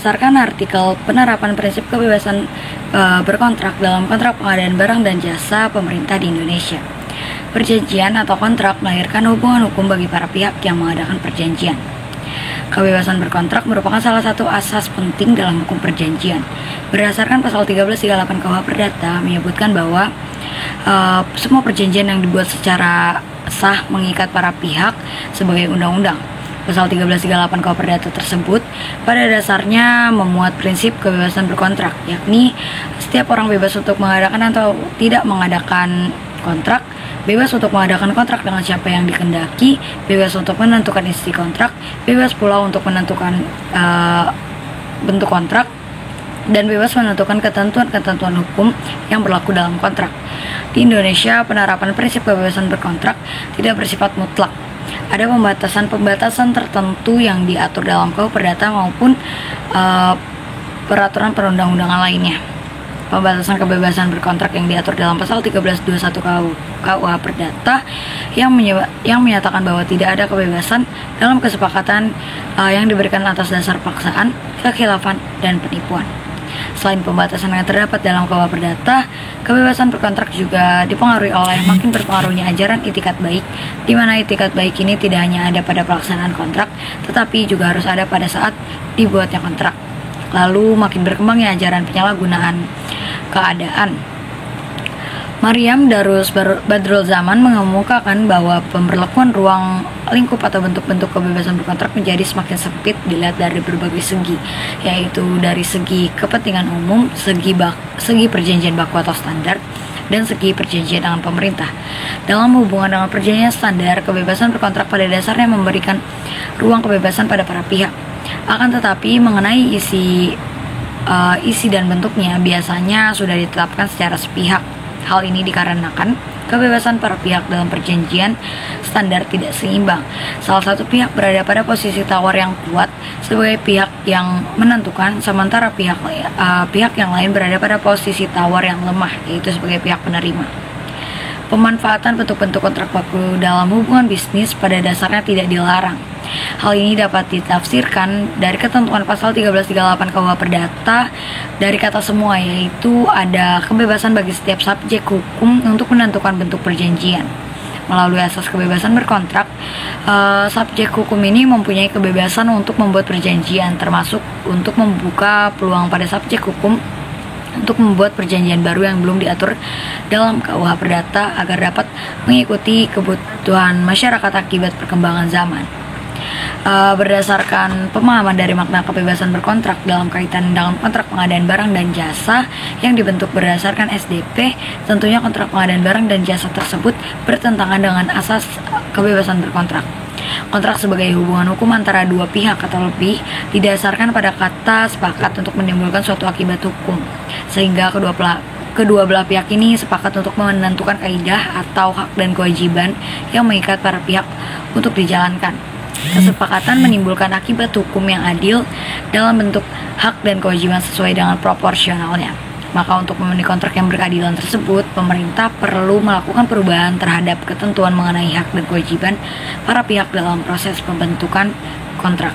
Berdasarkan artikel penerapan prinsip kebebasan berkontrak dalam kontrak pengadaan barang dan jasa pemerintah di Indonesia. Perjanjian atau kontrak melahirkan hubungan hukum bagi para pihak yang mengadakan perjanjian. Kebebasan berkontrak merupakan salah satu asas penting dalam hukum perjanjian. Berdasarkan pasal 1338 KUH Perdata menyebutkan bahwa semua perjanjian yang dibuat secara sah mengikat para pihak sebagai undang-undang. Pasal 1338 KUH Perdata tersebut pada dasarnya memuat prinsip kebebasan berkontrak, yakni setiap orang bebas untuk mengadakan atau tidak mengadakan kontrak, bebas untuk mengadakan kontrak dengan siapa yang dikehendaki, bebas untuk menentukan isi kontrak, bebas pula untuk menentukan bentuk kontrak, dan bebas menentukan ketentuan-ketentuan hukum yang berlaku dalam kontrak. Di Indonesia, penerapan prinsip kebebasan berkontrak tidak bersifat mutlak. Ada pembatasan-pembatasan tertentu yang diatur dalam KUH Perdata maupun peraturan perundang-undangan lainnya. Pembatasan kebebasan berkontrak yang diatur dalam pasal 1321 KUH Perdata yang menyatakan bahwa tidak ada kebebasan dalam kesepakatan yang diberikan atas dasar paksaan, kekhilafan, dan penipuan. Selain pembatasan yang terdapat dalam KUH Perdata, kebebasan berkontrak juga dipengaruhi oleh makin berpengaruhnya ajaran itikat baik, di mana itikat baik ini tidak hanya ada pada pelaksanaan kontrak, tetapi juga harus ada pada saat dibuatnya kontrak. Lalu makin berkembangnya ajaran penyalahgunaan keadaan. Maryam Darus Badrul Zaman mengemukakan bahwa pemberlakuan ruang lingkup atau bentuk-bentuk kebebasan berkontrak menjadi semakin sempit dilihat dari berbagai segi, yaitu dari segi kepentingan umum, segi perjanjian baku atau standar, dan segi perjanjian dengan pemerintah. Dalam hubungan dengan perjanjian standar, kebebasan berkontrak pada dasarnya memberikan ruang kebebasan pada para pihak. Akan tetapi mengenai isi dan bentuknya biasanya sudah ditetapkan secara sepihak. Hal ini dikarenakan kebebasan para pihak dalam perjanjian standar tidak seimbang. Salah satu pihak berada pada posisi tawar yang kuat sebagai pihak yang menentukan, sementara pihak yang lain berada pada posisi tawar yang lemah, yaitu sebagai pihak penerima. Pemanfaatan bentuk-bentuk kontrak baku dalam hubungan bisnis pada dasarnya tidak dilarang. Hal ini dapat ditafsirkan dari ketentuan pasal 1338 KUH Perdata dari kata semua, yaitu ada kebebasan bagi setiap subjek hukum untuk menentukan bentuk perjanjian. Melalui asas kebebasan berkontrak, subjek hukum ini mempunyai kebebasan untuk membuat perjanjian, termasuk untuk membuka peluang pada subjek hukum untuk membuat perjanjian baru yang belum diatur dalam KUH Perdata agar dapat mengikuti kebutuhan masyarakat akibat perkembangan zaman. Berdasarkan pemahaman dari makna kebebasan berkontrak dalam kaitan dengan kontrak pengadaan barang dan jasa yang dibentuk berdasarkan SDP, tentunya kontrak pengadaan barang dan jasa tersebut bertentangan dengan asas kebebasan berkontrak. Kontrak sebagai hubungan hukum antara dua pihak atau lebih didasarkan pada kata sepakat untuk menimbulkan suatu akibat hukum, sehingga kedua belah pihak ini sepakat untuk menentukan kaidah atau hak dan kewajiban yang mengikat para pihak untuk dijalankan. Kesepakatan menimbulkan akibat hukum yang adil dalam bentuk hak dan kewajiban sesuai dengan proporsionalnya. Maka untuk memenuhi kontrak yang berkeadilan tersebut, pemerintah perlu melakukan perubahan terhadap ketentuan mengenai hak dan kewajiban para pihak dalam proses pembentukan kontrak.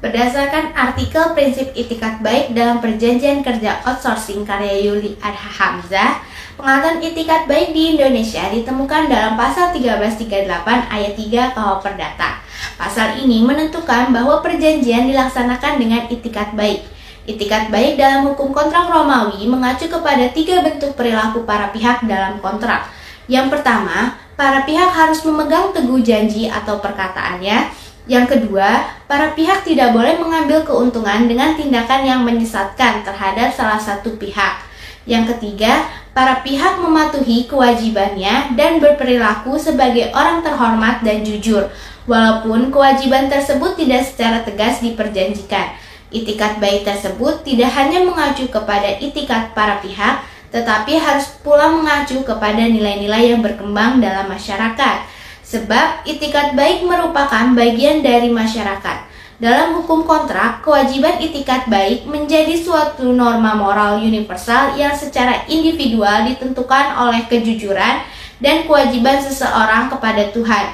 Berdasarkan artikel prinsip itikat baik dalam perjanjian kerja outsourcing karya Yuli Adha Hamzah, pengaturan itikat baik di Indonesia ditemukan dalam pasal 1338 ayat 3 KUH Perdata. Pasal ini menentukan bahwa perjanjian dilaksanakan dengan itikat baik. Itikat baik dalam hukum kontrak Romawi mengacu kepada 3 bentuk perilaku para pihak dalam kontrak. Yang pertama, para pihak harus memegang teguh janji atau perkataannya. Yang kedua, para pihak tidak boleh mengambil keuntungan dengan tindakan yang menyesatkan terhadap salah satu pihak. Yang ketiga, para pihak mematuhi kewajibannya dan berperilaku sebagai orang terhormat dan jujur, walaupun kewajiban tersebut tidak secara tegas diperjanjikan. Itikat baik tersebut tidak hanya mengacu kepada itikat para pihak, tetapi harus pula mengacu kepada nilai-nilai yang berkembang dalam masyarakat. Sebab itikat baik merupakan bagian dari masyarakat. Dalam hukum kontrak, kewajiban itikat baik menjadi suatu norma moral universal yang secara individual ditentukan oleh kejujuran dan kewajiban seseorang kepada Tuhan.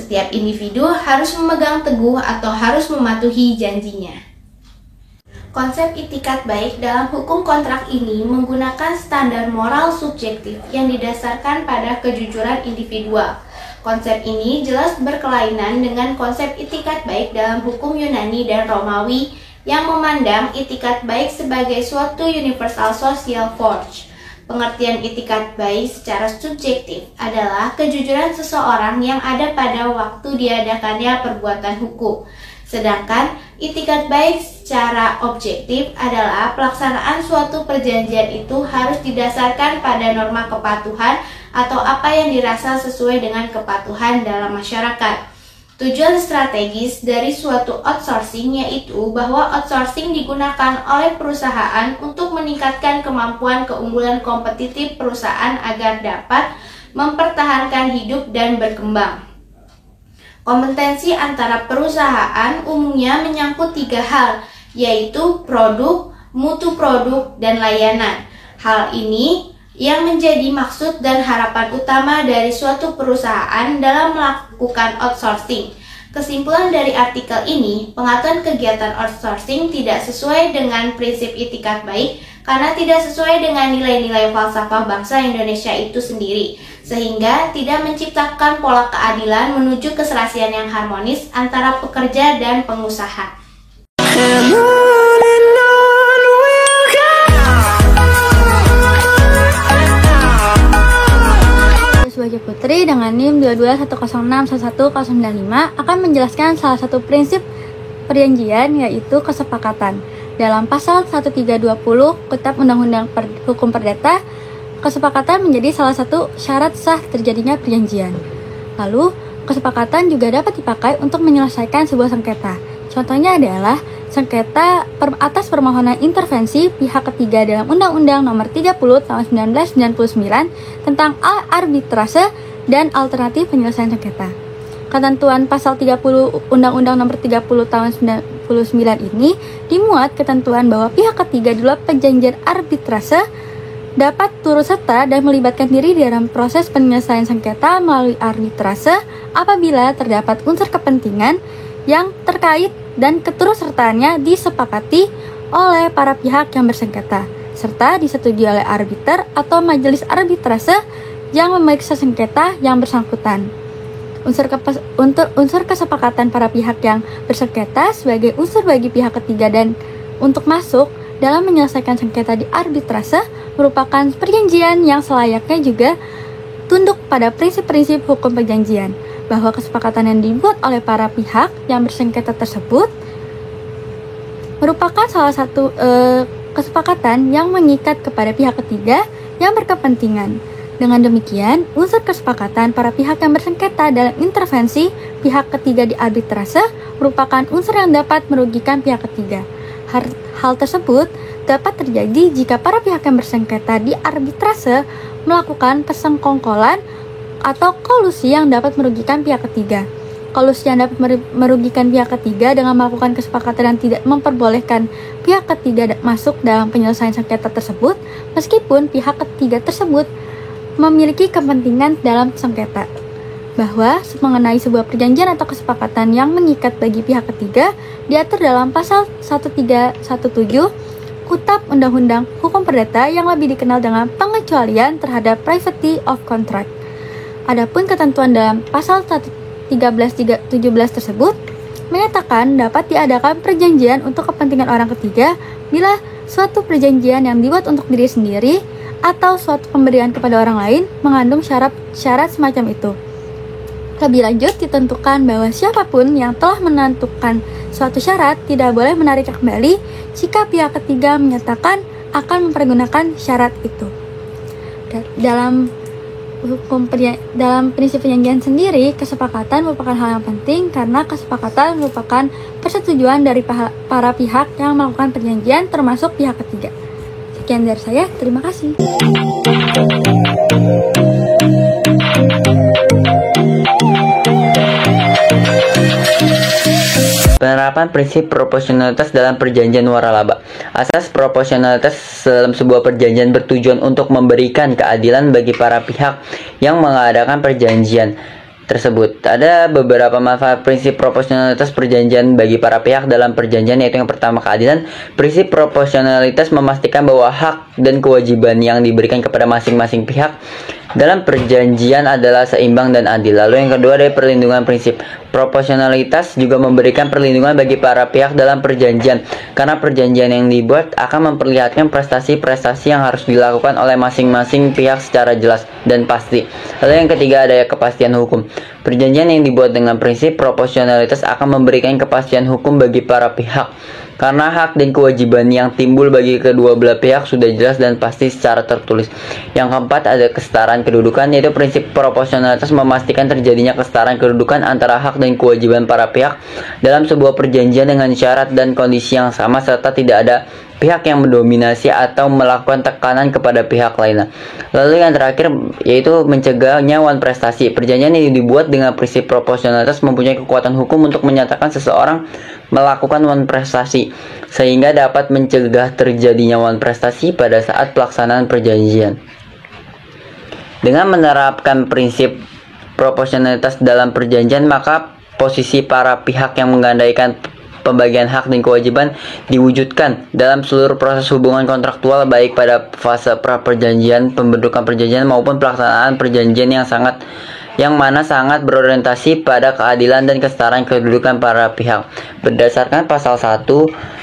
Setiap individu harus memegang teguh atau harus mematuhi janjinya. Konsep itikat baik dalam hukum kontrak ini menggunakan standar moral subjektif yang didasarkan pada kejujuran individual. Konsep ini jelas berkelainan dengan konsep itikat baik dalam hukum Yunani dan Romawi yang memandang itikat baik sebagai suatu universal social force. Pengertian itikat baik secara subjektif adalah kejujuran seseorang yang ada pada waktu diadakannya perbuatan hukum. Sedangkan itikat baik secara objektif adalah pelaksanaan suatu perjanjian itu harus didasarkan pada norma kepatuhan atau apa yang dirasa sesuai dengan kepatuhan dalam masyarakat. Tujuan strategis dari suatu outsourcing yaitu bahwa outsourcing digunakan oleh perusahaan untuk meningkatkan kemampuan keunggulan kompetitif perusahaan agar dapat mempertahankan hidup dan berkembang. Kompetensi antara perusahaan umumnya menyangkut 3 hal, yaitu produk, mutu produk, dan layanan. Hal ini yang menjadi maksud dan harapan utama dari suatu perusahaan dalam melakukan outsourcing. Kesimpulan dari artikel ini, pengaturan kegiatan outsourcing tidak sesuai dengan prinsip itikat baik karena tidak sesuai dengan nilai-nilai falsafah bangsa Indonesia itu sendiri, sehingga tidak menciptakan pola keadilan menuju keserasian yang harmonis antara pekerja dan pengusaha. Sebagai Putri dengan NIM 2210611095 akan menjelaskan salah satu prinsip perjanjian yaitu kesepakatan. Dalam pasal 1320 Kitab Undang-Undang Hukum Perdata, kesepakatan menjadi salah satu syarat sah terjadinya perjanjian. Lalu, kesepakatan juga dapat dipakai untuk menyelesaikan sebuah sengketa. Contohnya adalah sengketa atas permohonan intervensi pihak ketiga dalam Undang-Undang Nomor 30 Tahun 1999 tentang arbitrase dan alternatif penyelesaian sengketa. Ketentuan pasal 30 Undang-Undang Nomor 30 Tahun 1999 ini dimuat ketentuan bahwa pihak ketiga dalam perjanjian arbitrase dapat turut serta dan melibatkan diri dalam proses penyelesaian sengketa melalui arbitrase apabila terdapat unsur kepentingan yang terkait dan keturutsertaannya disepakati oleh para pihak yang bersengketa, serta disetujui oleh arbiter atau majelis arbitrase yang memeriksa sengketa yang bersangkutan. Unsur kesepakatan para pihak yang bersengketa sebagai unsur bagi pihak ketiga dan untuk masuk dalam menyelesaikan sengketa di arbitrase merupakan perjanjian yang selayaknya juga tunduk pada prinsip-prinsip hukum perjanjian, bahwa kesepakatan yang dibuat oleh para pihak yang bersengketa tersebut merupakan salah satu kesepakatan yang mengikat kepada pihak ketiga yang berkepentingan. Dengan demikian, unsur kesepakatan para pihak yang bersengketa dalam intervensi pihak ketiga di arbitrase merupakan unsur yang dapat merugikan pihak ketiga. Hal tersebut dapat terjadi jika para pihak yang bersengketa di arbitrase melakukan persengkongkolan atau kolusi yang dapat merugikan pihak ketiga. Kolusi yang dapat merugikan pihak ketiga dengan melakukan kesepakatan yang tidak memperbolehkan pihak ketiga masuk dalam penyelesaian sengketa tersebut, meskipun pihak ketiga tersebut memiliki kepentingan dalam sengketa. Bahwa mengenai sebuah perjanjian atau kesepakatan yang mengikat bagi pihak ketiga diatur dalam pasal 1317 Kitab Undang-Undang Hukum Perdata yang lebih dikenal dengan pengecualian terhadap privacy of contract. Adapun ketentuan dalam pasal 1317 tersebut menyatakan dapat diadakan perjanjian untuk kepentingan orang ketiga bila suatu perjanjian yang dibuat untuk diri sendiri atau suatu pemberian kepada orang lain mengandung syarat semacam itu. Lebih lanjut ditentukan bahwa siapapun yang telah menentukan suatu syarat tidak boleh menarik kembali jika pihak ketiga menyatakan akan mempergunakan syarat itu. Dalam prinsip perjanjian sendiri, kesepakatan merupakan hal yang penting karena kesepakatan merupakan persetujuan dari para pihak yang melakukan perjanjian termasuk pihak ketiga. Sekian dari saya, terima kasih. Penerapan prinsip proporsionalitas dalam perjanjian waralaba. Asas proporsionalitas dalam sebuah perjanjian bertujuan untuk memberikan keadilan bagi para pihak yang mengadakan perjanjian tersebut. ada beberapa manfaat prinsip proporsionalitas perjanjian bagi para pihak dalam perjanjian, yaitu yang pertama keadilan. Prinsip proporsionalitas memastikan bahwa hak dan kewajiban yang diberikan kepada masing-masing pihak dalam perjanjian adalah seimbang dan adil. Lalu yang kedua adalah perlindungan. Prinsip proporsionalitas juga memberikan perlindungan bagi para pihak dalam perjanjian, karena perjanjian yang dibuat akan memperlihatkan prestasi-prestasi yang harus dilakukan oleh masing-masing pihak secara jelas dan pasti. Lalu yang ketiga ada kepastian hukum. Perjanjian yang dibuat dengan prinsip proporsionalitas akan memberikan kepastian hukum bagi para pihak, karena hak dan kewajiban yang timbul bagi kedua belah pihak sudah jelas dan pasti secara tertulis. Yang keempat ada kesetaraan kedudukan, yaitu prinsip proporsionalitas memastikan terjadinya kesetaraan kedudukan antara hak dan kewajiban para pihak dalam sebuah perjanjian dengan syarat dan kondisi yang sama, serta tidak ada pihak yang mendominasi atau melakukan tekanan kepada pihak lainnya. Lalu yang terakhir yaitu mencegahnya wan prestasi. Perjanjian yang dibuat dengan prinsip proporsionalitas mempunyai kekuatan hukum untuk menyatakan seseorang melakukan wan prestasi, sehingga dapat mencegah terjadinya wan prestasi pada saat pelaksanaan perjanjian. Dengan menerapkan prinsip proporsionalitas dalam perjanjian, maka posisi para pihak yang mengandaikan pembagian hak dan kewajiban diwujudkan dalam seluruh proses hubungan kontraktual, baik pada fase pra-perjanjian, pembentukan perjanjian maupun pelaksanaan perjanjian yang mana sangat berorientasi pada keadilan dan kesetaraan kedudukan para pihak. Berdasarkan pasal 1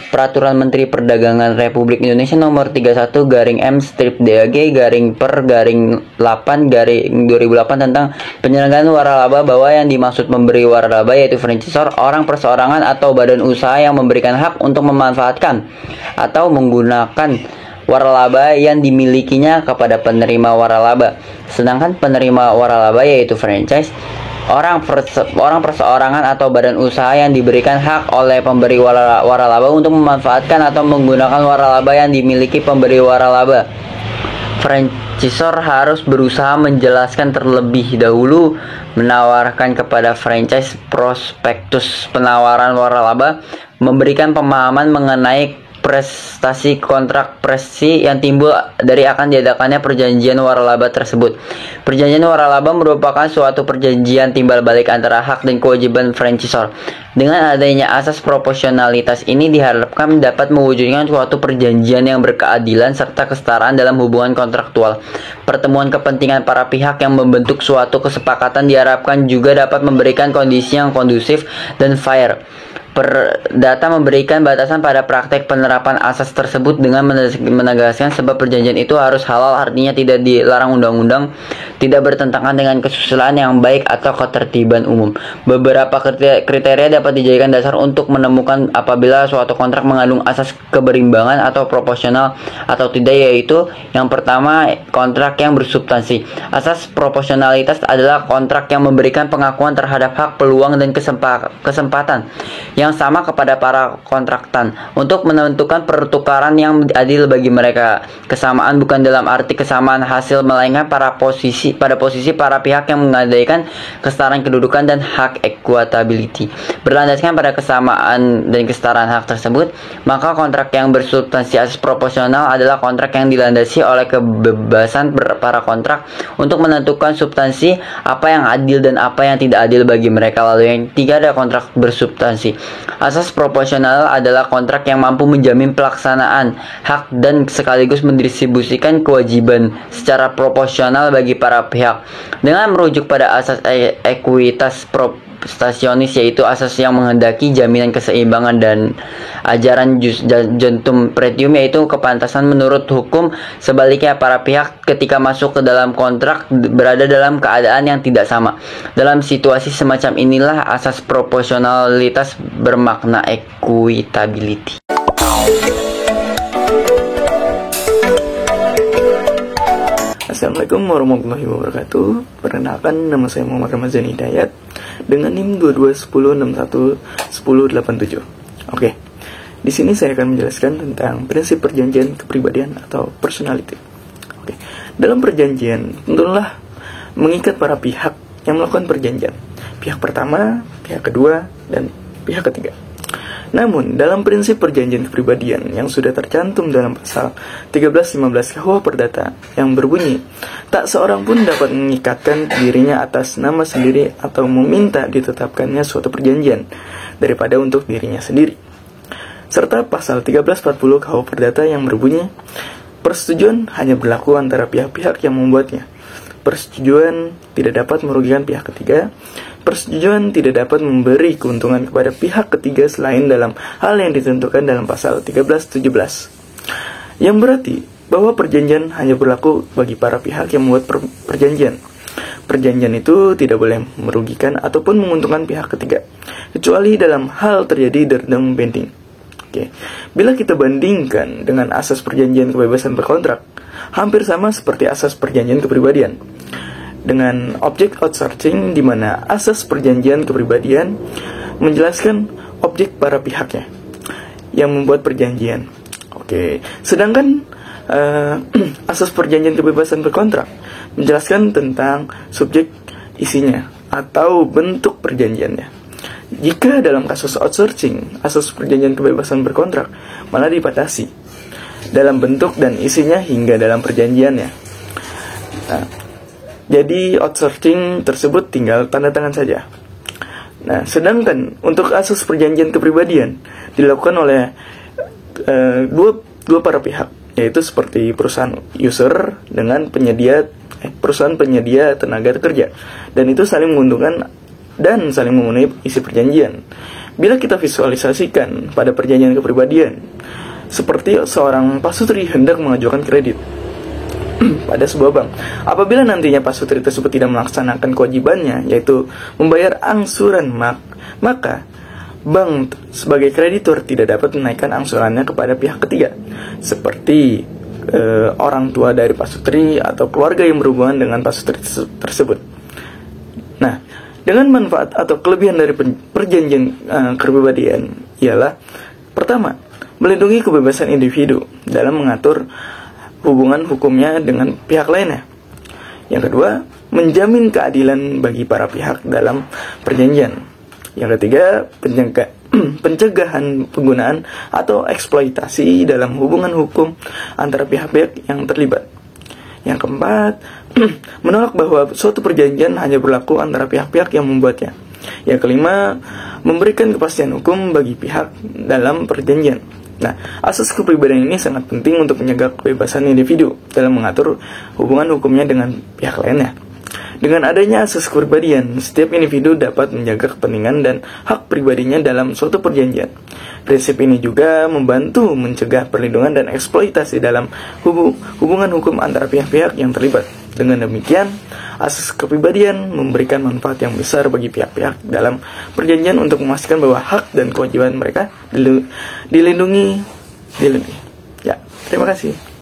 Peraturan Menteri Perdagangan Republik Indonesia Nomor 31/M/DR/8/2008 tentang penyelenggaraan waralaba, bahwa yang dimaksud memberi waralaba yaitu franchisor, orang perseorangan atau badan usaha yang memberikan hak untuk memanfaatkan atau menggunakan waralaba yang dimilikinya kepada penerima waralaba. Sedangkan penerima waralaba yaitu franchise, orang perseorangan atau badan usaha yang diberikan hak oleh pemberi waralaba untuk memanfaatkan atau menggunakan waralaba yang dimiliki pemberi waralaba. Franchisor harus berusaha menjelaskan terlebih dahulu, menawarkan kepada franchise prospektus penawaran waralaba, memberikan pemahaman mengenai prestasi kontrak prestasi yang timbul dari akan diadakannya perjanjian waralaba tersebut. Perjanjian waralaba merupakan suatu perjanjian timbal balik antara hak dan kewajiban franchisor. Dengan adanya asas proporsionalitas ini diharapkan dapat mewujudkan suatu perjanjian yang berkeadilan serta kesetaraan dalam hubungan kontraktual. Pertemuan kepentingan para pihak yang membentuk suatu kesepakatan diharapkan juga dapat memberikan kondisi yang kondusif dan fair. Perdata memberikan batasan pada praktek penerapan asas tersebut dengan menegaskan sebab perjanjian itu harus halal, artinya tidak dilarang undang-undang, tidak bertentangan dengan kesusilaan yang baik atau ketertiban umum. Beberapa kriteria dapat dijadikan dasar untuk menemukan apabila suatu kontrak mengandung asas keberimbangan atau proporsional atau tidak, yaitu yang pertama, kontrak yang bersubstansi. Asas proporsionalitas adalah kontrak yang memberikan pengakuan terhadap hak, peluang, dan kesempatan yang sama kepada para kontraktan untuk menentukan pertukaran yang adil bagi mereka. Kesamaan bukan dalam arti kesamaan hasil, melainkan pada posisi para pihak yang menggadaikan kesetaraan kedudukan dan hak equitability. Berlandaskan pada kesamaan dan kesetaraan hak tersebut, maka kontrak yang bersubstansi asas proporsional adalah kontrak yang dilandasi oleh kebebasan para kontrak untuk menentukan substansi apa yang adil dan apa yang tidak adil bagi mereka. Lalu yang tiga ada kontrak bersubstansi. Asas proporsional adalah kontrak yang mampu menjamin pelaksanaan hak dan sekaligus mendistribusikan kewajiban secara proporsional bagi para pihak. Dengan merujuk pada asas ekuitas stasionis, yaitu asas yang menghendaki jaminan keseimbangan, dan ajaran Justum Pretium, yaitu kepantasan menurut hukum. Sebaliknya, para pihak ketika masuk ke dalam kontrak berada dalam keadaan yang tidak sama. Dalam situasi semacam inilah asas proporsionalitas bermakna equitability. Assalamualaikum warahmatullahi wabarakatuh. Perkenalkan, nama saya Muhammad Ramazan Hidayat dengan NIM 2210611087. Oke. Di sini saya akan menjelaskan tentang prinsip perjanjian kepribadian atau personality. Oke. Dalam perjanjian tentulah mengikat para pihak yang melakukan perjanjian. Pihak pertama, pihak kedua, dan pihak ketiga. Namun, dalam prinsip perjanjian kepribadian yang sudah tercantum dalam pasal 13-15 KUH Perdata yang berbunyi, tak seorang pun dapat mengikatkan dirinya atas nama sendiri atau meminta ditetapkannya suatu perjanjian daripada untuk dirinya sendiri. Serta pasal 1340 KUH Perdata yang berbunyi, persetujuan hanya berlaku antara pihak-pihak yang membuatnya. Persetujuan tidak dapat merugikan pihak ketiga. Persetujuan tidak dapat memberi keuntungan kepada pihak ketiga selain dalam hal yang ditentukan dalam pasal 13-17. Yang berarti bahwa perjanjian hanya berlaku bagi para pihak yang membuat perjanjian. Perjanjian itu tidak boleh merugikan ataupun menguntungkan pihak ketiga, kecuali dalam hal terjadi derdeng bending. Oke. Bila kita bandingkan dengan asas perjanjian kebebasan berkontrak, hampir sama seperti asas perjanjian kepribadian. Dengan objek outsourcing di mana asas perjanjian kepribadian menjelaskan objek para pihaknya yang membuat perjanjian. Oke, sedangkan asas perjanjian kebebasan berkontrak menjelaskan tentang subjek isinya atau bentuk perjanjiannya. Jika dalam kasus outsourcing, asas perjanjian kebebasan berkontrak malah dibatasi dalam bentuk dan isinya hingga dalam perjanjiannya. Nah, jadi outsourcing tersebut tinggal tanda tangan saja. Nah, sedangkan untuk asas perjanjian kepribadian dilakukan oleh dua para pihak, yaitu seperti perusahaan user dengan perusahaan penyedia tenaga kerja, dan itu saling menguntungkan dan saling memenuhi isi perjanjian. Bila kita visualisasikan pada perjanjian kepribadian, seperti seorang pasutri hendak mengajukan kredit pada sebuah bank. Apabila nantinya pasutri tersebut tidak melaksanakan kewajibannya, yaitu membayar angsuran, maka bank sebagai kreditur tidak dapat menaikkan angsurannya kepada pihak ketiga, seperti orang tua dari pasutri atau keluarga yang berhubungan dengan pasutri tersebut. Nah, dengan manfaat atau kelebihan dari perjanjian kepribadian ialah, pertama, melindungi kebebasan individu dalam mengatur hubungan hukumnya dengan pihak lainnya. Yang kedua, menjamin keadilan bagi para pihak dalam perjanjian. Yang ketiga, pencegahan penggunaan atau eksploitasi dalam hubungan hukum antara pihak-pihak yang terlibat. Yang keempat, menolak bahwa suatu perjanjian hanya berlaku antara pihak-pihak yang membuatnya. Yang kelima, memberikan kepastian hukum bagi pihak dalam perjanjian. Nah, asas kepribadian ini sangat penting untuk menjaga kebebasan individu dalam mengatur hubungan hukumnya dengan pihak lainnya. Dengan adanya asas kepribadian, setiap individu dapat menjaga kepentingan dan hak pribadinya dalam suatu perjanjian. Prinsip ini juga membantu mencegah perlindungan dan eksploitasi dalam hubungan hukum antara pihak-pihak yang terlibat. Dengan demikian, asas kepribadian memberikan manfaat yang besar bagi pihak-pihak dalam perjanjian untuk memastikan bahwa hak dan kewajiban mereka dilindungi. Ya, terima kasih.